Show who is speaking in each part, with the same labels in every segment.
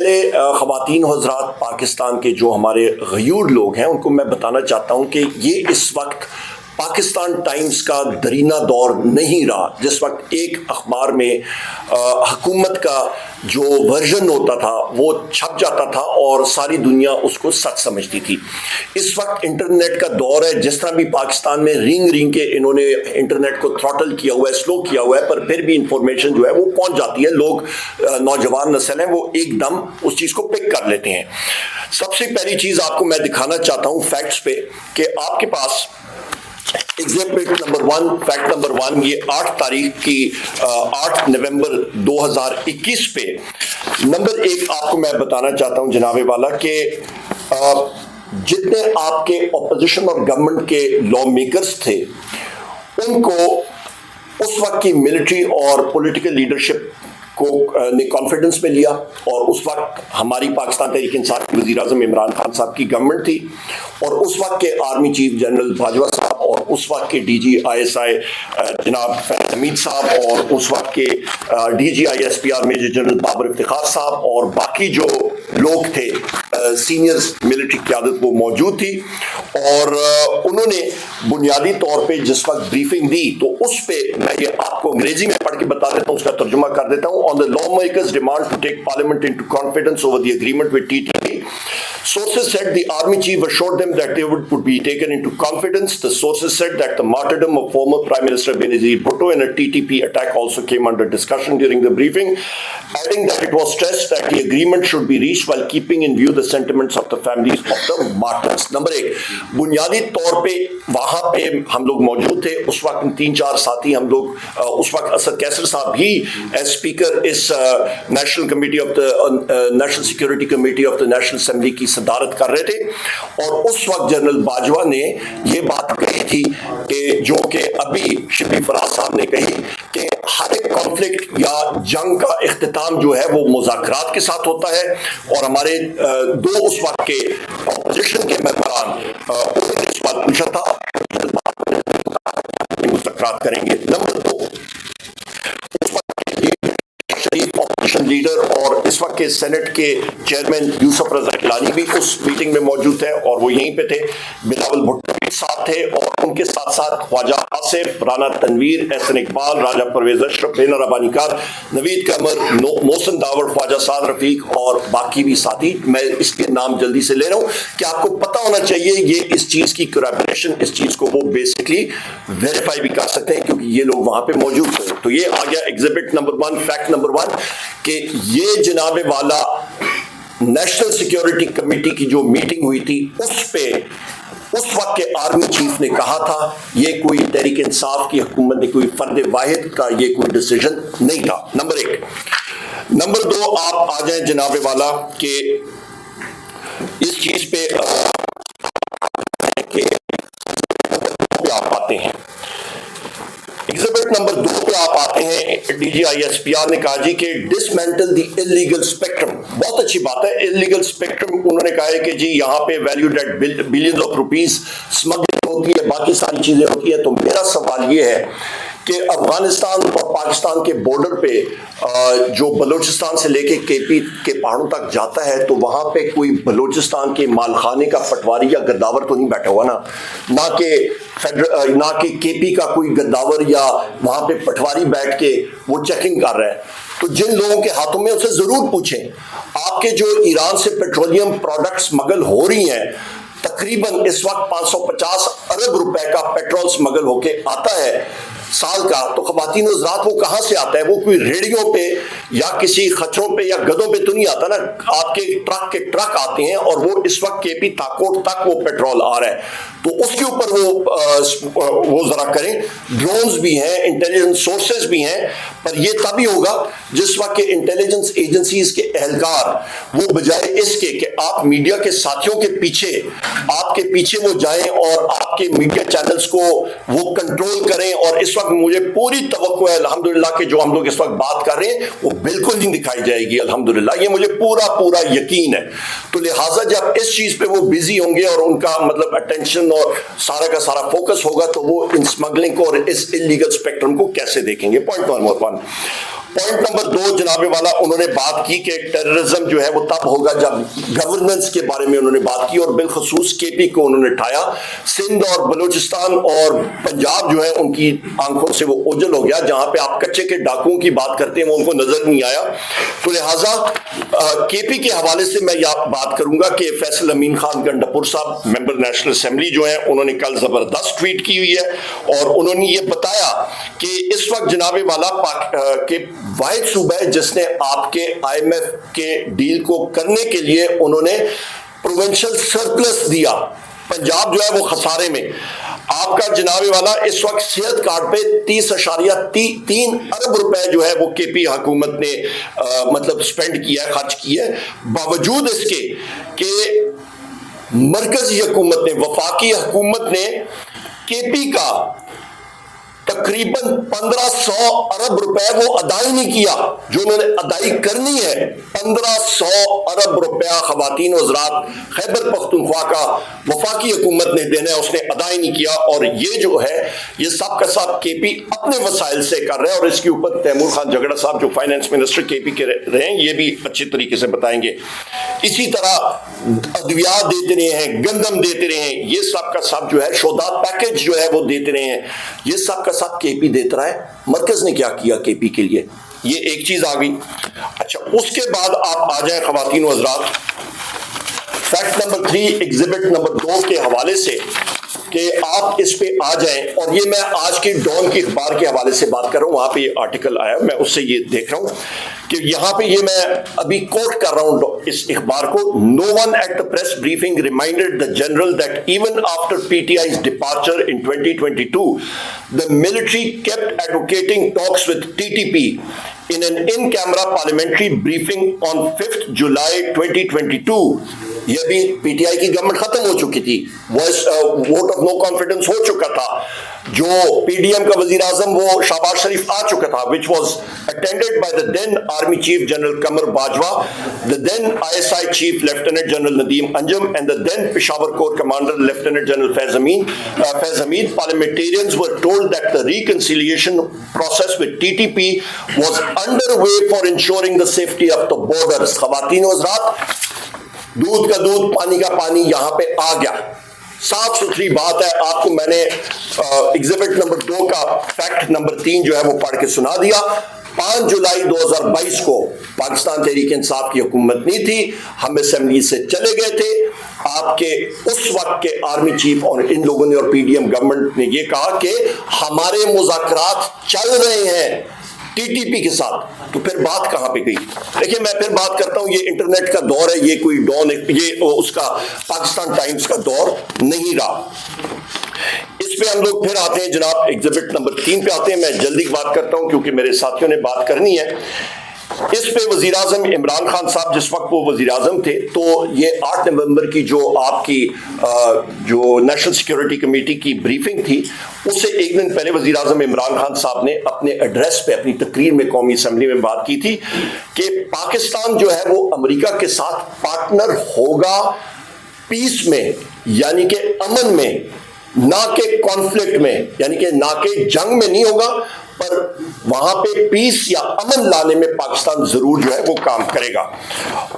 Speaker 1: پہلے خواتین و حضرات، پاکستان کے جو ہمارے غیور لوگ ہیں ان کو میں بتانا چاہتا ہوں کہ یہ اس وقت پاکستان ٹائمز کا درینہ دور نہیں رہا جس وقت ایک اخبار میں حکومت کا جو ورژن ہوتا تھا وہ چھپ جاتا تھا اور ساری دنیا اس کو سچ سمجھتی تھی۔ اس وقت انٹرنیٹ کا دور ہے، جس طرح بھی پاکستان میں رینگ کے انہوں نے انٹرنیٹ کو تھروٹل کیا ہوا ہے، سلو کیا ہوا ہے، پر پھر بھی انفارمیشن جو ہے وہ پہنچ جاتی ہے، لوگ نوجوان نسل ہیں وہ ایک دم اس چیز کو پک کر لیتے ہیں۔ سب سے پہلی چیز آپ کو میں دکھانا چاہتا ہوں فیکٹس پہ کہ آپ کے پاس ایگزیبٹ نمبر 1، فیکٹ نمبر 1، یہ 8 تاریخ کی 8 نومبر 2021 پہ نمبر 1 آپ کو میں بتانا چاہتا ہوں جناب والا کہ جتنے آپ کے اپوزیشن اور گورنمنٹ کے لا میکرز تھے ان کو اس وقت کی ملٹری اور پولیٹیکل لیڈرشپ نے کانفیڈنس میں لیا، اور اس وقت ہماری پاکستان تحریک انصاف کے وزیر اعظم عمران خان صاحب کی گورنمنٹ تھی، اور اس وقت کے آرمی چیف جنرل باجوہ صاحب اور اس وقت کے D G I S I جناب فیض حمید صاحب اور اس وقت کے D G I S P R major general Babar Iftikhar صاحب اور باقی جو لوگ تھے سینئر ملٹری قیادت وہ موجود تھی، اور انہوں نے بنیادی طور پہ جس وقت بریفنگ دی تو اس پہ میں یہ آپ کو انگریزی میں پڑھ کے بتا دیتا ہوں، اس کا ترجمہ کر دیتا ہوں۔ On the lawmakers' demand to take Parliament into confidence over the agreement with TTP, sources said the army chief assured them that they would be taken into confidence. The sources said that the martyrdom of former Prime Minister Benazir Bhutto in a TTP attack also came under discussion during the briefing, adding that it was stressed that the agreement should be reached while keeping in view the sentiments of the families of the martyrs. Number 1، بنیادی طور پہ وہاں پہ ہم لوگ موجود تھے، اس وقت 3-4 ساتھی ہم لوگ، اس وقت اسد کیسر صاحب ہی ایز اسپیکر اس national committee of the national security committee of the national assembly کی صدارت کر رہے تھے، اور اس وقت جنرل باجوہ نے یہ بات کہی تھی کہ جو کہ ابھی شبلی فراز صاحب نے کہی کہ ہر ایک کانفلکٹ یا جنگ کا اختتام جو ہے وہ مذاکرات کے ساتھ ہوتا ہے، اور ہمارے دو اس وقت کے اپوزیشن کے ممبران انہوں نے اس بات پوچھا تھا مذاکرات کریں گے۔ نمبر 2، شریف اپوزیشن لیڈر اور اس وقت کے سینٹ کے چیئرمین یوسف رضا گیلانی بھی اس میٹنگ میں موجود تھے، اور وہ یہیں پہ تھے۔ بلاول بھٹو بھی ساتھ تھے، اور ان کے ساتھ ساتھ خواجہ آصف، رانا تنویر، احسن اقبال، راجہ پرویز اشرف، رینا ربانی کار، نوید قمر، محسن داور، خواجہ سعد رفیق اور باقی بھی ساتھی۔ میں اس کے نام جلدی سے لے رہا ہوں کہ آپ کو پتہ ہونا چاہیے یہ اس چیز کی کوریبوریشن، اس چیز کو وہ بیسکلی ویریفائی بھی کر سکتے ہیں کیونکہ یہ لوگ وہاں پہ موجود تھے۔ تو یہ آ گیا ایگزیبٹ نمبر 1، فیکٹ نمبر 1 کہ یہ جناب والا نیشنل سیکیورٹی کمیٹی کی جو میٹنگ ہوئی تھی اس پہ اس وقت کے آرمی چیف نے کہا تھا یہ کوئی تحریک انصاف کی حکومت نے کوئی فرد واحد کا یہ کوئی ڈیسیژن نہیں تھا۔ نمبر 1۔ نمبر 2، آپ آ جائیں جناب والا کہ اس چیز پہ آپ آتے ہیں، ایگزیبٹ نمبر 2 پہ آپ آتے ہیں۔ D G I S P R نے کہا جی کہ ڈسمینٹل دی انلیگل اسپیکٹرم، بہت اچھی بات ہے۔ انلیگل اسپیکٹرم انہوں نے کہا ہے کہ جی یہاں پہ valued at billions of rupees smuggling ہوتی ہے، باقی ساری چیزیں ہوتی ہیں۔ تو میرا سوال یہ ہے کہ افغانستان اور پاکستان کے بارڈر پہ جو بلوچستان سے لے کے کے پی کے پہاڑوں تک جاتا ہے تو وہاں پہ کوئی بلوچستان کے مالخانے کا پٹواری یا گداور تو نہیں بیٹھا ہوا نا، نہ کہ کے پی کا کوئی گداور یا وہاں پہ پٹواری بیٹھ کے وہ چیکنگ کر رہا ہے۔ تو جن لوگوں کے ہاتھوں میں اسے ضرور پوچھیں، آپ کے جو ایران سے پیٹرولیم پروڈکٹس اسمگل ہو رہی ہیں، تقریباً اس وقت 550 ارب روپے کا پیٹرول اسمگل ہو کے آتا ہے سال کا، تو خواتین و حضرات وہ کہاں سے آتا ہے؟ وہ کوئی ریڑیوں پہ یا کسی خچروں پہ یا گدوں پہ تو نہیں آتا نا، آپ کے ٹرک آتے ہیں، اور وہ اس وقت کے پی تاکوٹ تک وہ پیٹرول آ رہا ہے۔ تو اس کے اوپر وہ ذرا کریں، ڈرونز بھی ہیں، انٹیلیجنس سورسز بھی ہیں، پر یہ تبھی ہوگا جس وقت کے انٹیلیجنس ایجنسیز کے اہلکار وہ بجائے اس کے کہ آپ میڈیا کے ساتھیوں کے پیچھے آپ کے پیچھے وہ جائیں اور آپ کے میڈیا چینلز کو وہ کنٹرول کریں، اور اس وقت مجھے پوری توقع ہے الحمدللہ کہ جو ہم لوگ اس وقت بات کر رہے ہیں وہ بالکل نہیں دکھائی جائے گی الحمدللہ، یہ مجھے پورا یقین ہے۔ تو لہٰذا جب اس چیز پہ وہ بیزی ہوں گے اور ان کا مطلب اٹینشن اور سارا کا سارا فوکس ہوگا تو وہ ان اسمگلنگ کو اور اس انلیگل اسپیکٹرم کو کیسے دیکھیں گے۔ Point number 1۔ پوائنٹ نمبر 2 جناب والا انہوں نے بات کی کہ ٹیررزم جو ہے وہ تب ہوگا جب گورننس کے بارے میں انہوں نے بات کی، اور بالخصوص کے پی کو انہوں نے اٹھایا۔ سندھ اور بلوچستان اور پنجاب جو ہے ان کی آنکھوں سے وہ اوجھل ہو گیا، جہاں پہ آپ کچے کے ڈاکوؤں کی بات کرتے ہیں وہ ان کو نظر نہیں آیا۔ تو لہٰذا کے پی کے حوالے سے میں یہ بات کروں گا کہ فیصل امین خان گنڈاپور صاحب ممبر نیشنل اسمبلی جو ہیں انہوں نے کل زبردست ٹویٹ کی ہوئی ہے، اور انہوں نے یہ بتایا کہ اس وقت جناب والا کہ واحد صوبہ ہے جس نے آپ کے آئی ایم ایف کے ڈیل کو کرنے کے لیے انہوں نے پروونشل سرپلس دیا۔ پنجاب جو ہے وہ خسارے میں، آپ کا جناب والا اس وقت صحت کارڈ پہ 30.3 ارب روپے جو ہے وہ کے پی حکومت نے مطلب سپینڈ کیا ہے، خرچ کیا ہے، باوجود اس کے کہ مرکزی حکومت نے، وفاقی حکومت نے کے پی کا تقریباً 1500 ارب روپے وہ ادائی نہیں کیا جو انہوں نے ادائی کرنی ہے۔ 1500 ارب روپیہ خواتین و حضرات خیبر پختونخوا کا وفاقی حکومت نے دینا ہے، اس نے ادائی نہیں کیا، اور یہ جو ہے یہ سب کا سب کے پی اپنے وسائل سے کر رہے ہیں، اور اس کے اوپر تیمور خان جھگڑا صاحب جو فائنانس منسٹر کے پی کے رہے ہیں یہ بھی اچھے طریقے سے بتائیں گے۔ اسی طرح ادویات دیتے رہے ہیں، گندم دیتے رہے ہیں، یہ سب کا سب جو ہے شودات پیکج جو ہے وہ دیتے رہے ہیں، یہ سب کا سب کے پی دیتا رہا ہے۔ مرکز نے کیا کیا کے پی کے لیے؟ یہ ایک چیز آ گئی۔ اچھا، اس کے بعد آپ آ جائیں خواتین و حضرات فیکٹ نمبر 3 ایگزیبٹ نمبر 2 کے حوالے سے، کہ آپ اس پہ آ جائیں، اور یہ میں آج کی ڈان کی اخبار کے حوالے سے بات کر رہا ہوں، وہاں پہ یہ آرٹیکل آیا، میں اس سے یہ دیکھ رہا ہوں کہ یہاں پہ یہ میں ابھی کوٹ کر رہا ہوں اس اخبار کو۔ No one at the press briefing reminded the general that even after PTI's departure in 2022, the military kept advocating talks with TTP in an in-camera parliamentary briefing on 5th July 2022. یہ بھی پی ٹی آئی کی government ختم ہو چکی تھی، vote of no confidence ہو چکا تھا، جو P D M کا وزیر اعظم وہ شہباز شریف آ چکا تھا، which was attended by the then Army Chief General Qamar Bajwa, the then ISI Chief Lieutenant General Nadeem Anjum, and the then Peshawar Corps Commander Lieutenant General Faiz Hamid. Parliamentarians were told that the reconciliation process with TTP was underway for ensuring the safety of the borders. خواتین و حضرات، دودھ کا دودھ پانی کا پانی یہاں پہ آ گیا، صاف ستھری بات ہے۔ آپ کو میں نے ایگزیبٹ نمبر 2 کا فیکٹ نمبر 3 جو ہے وہ پڑھ کے سنا دیا۔ 5 جولائی 2022 کو پاکستان تحریک انصاف کی حکومت نہیں تھی، ہم اسمبلی سے چلے گئے تھے، آپ کے اس وقت کے آرمی چیف اور ان لوگوں نے اور پی ڈی ایم گورنمنٹ نے یہ کہا کہ ہمارے مذاکرات چل رہے ہیں ٹی ٹی پی کے ساتھ، تو پھر بات کہاں پہ گئی؟ دیکھیں میں پھر بات کرتا ہوں، یہ انٹرنیٹ کا دور ہے، یہ کوئی ڈون، یہ اس کا پاکستان ٹائمز کا دور نہیں رہا۔ اس پہ ہم لوگ پھر آتے ہیں جناب ایگزیبٹ نمبر 3 پہ آتے ہیں، میں جلدی بات کرتا ہوں کیونکہ میرے ساتھیوں نے بات کرنی ہے۔ اس پہ وزیر اعظم عمران خان صاحب جس وقت وہ وزیر اعظم تھے، تو یہ 8 نومبر کی جو آپ کی جو نیشنل سیکیورٹی کمیٹی کی بریفنگ تھی، اس سے ایک دن پہلے وزیر اعظم عمران خان صاحب نے اپنے ایڈریس پہ، اپنی تقریر میں قومی اسمبلی میں بات کی تھی کہ پاکستان جو ہے وہ امریکہ کے ساتھ پارٹنر ہوگا پیس میں، یعنی کہ امن میں، نہ کہ کانفلکٹ میں، یعنی کہ نہ کہ جنگ میں نہیں ہوگا، پر وہاں پہ پیس یا امن لانے میں پاکستان ضرور جو ہے وہ کام کرے گا۔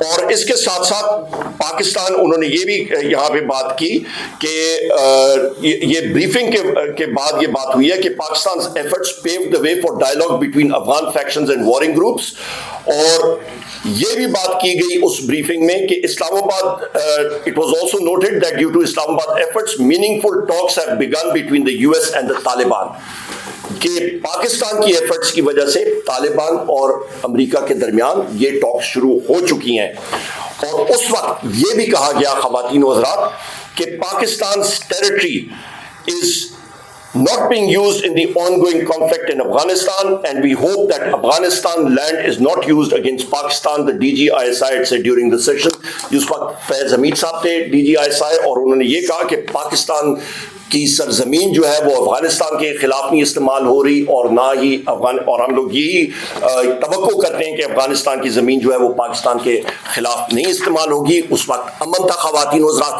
Speaker 1: اور اس کے ساتھ ساتھ پاکستان، انہوں نے یہ بھی یہاں پہ بات کی کہ یہ بریفنگ کے بعد یہ بات ہوئی ہے کہ Pakistan efforts pave the way for dialogue between Afghan factions and warring groups, اور یہ بھی بات کی گئی اس بریفنگ میں کہ اسلام آباد it was also noted that due to Islam Abad efforts meaningful talks have begun between the US and the Taliban، کہ پاکستان کی ایفرٹس کی وجہ سے طالبان اور امریکہ کے درمیان یہ ٹاک شروع ہو چکی ہیں۔ اور اس وقت یہ بھی کہا گیا خواتین و حضرات کہ پاکستان's territory is not being used in the ongoing conflict in Afghanistan, and we hope that Afghanistan land is not used against Pakistan, the DGISI had said during the session۔ جس وقت فیض حمید صاحب تھے DGISI، اور انہوں نے یہ کہا کہ پاکستان کی سرزمین جو ہے وہ افغانستان کے خلاف نہیں استعمال ہو رہی، اور نہ ہی اور ہم لوگ یہی توقع کرتے ہیں کہ افغانستان کی زمین جو ہے وہ پاکستان کے خلاف نہیں استعمال ہوگی۔ اس وقت امن تھا خواتین و حضرات۔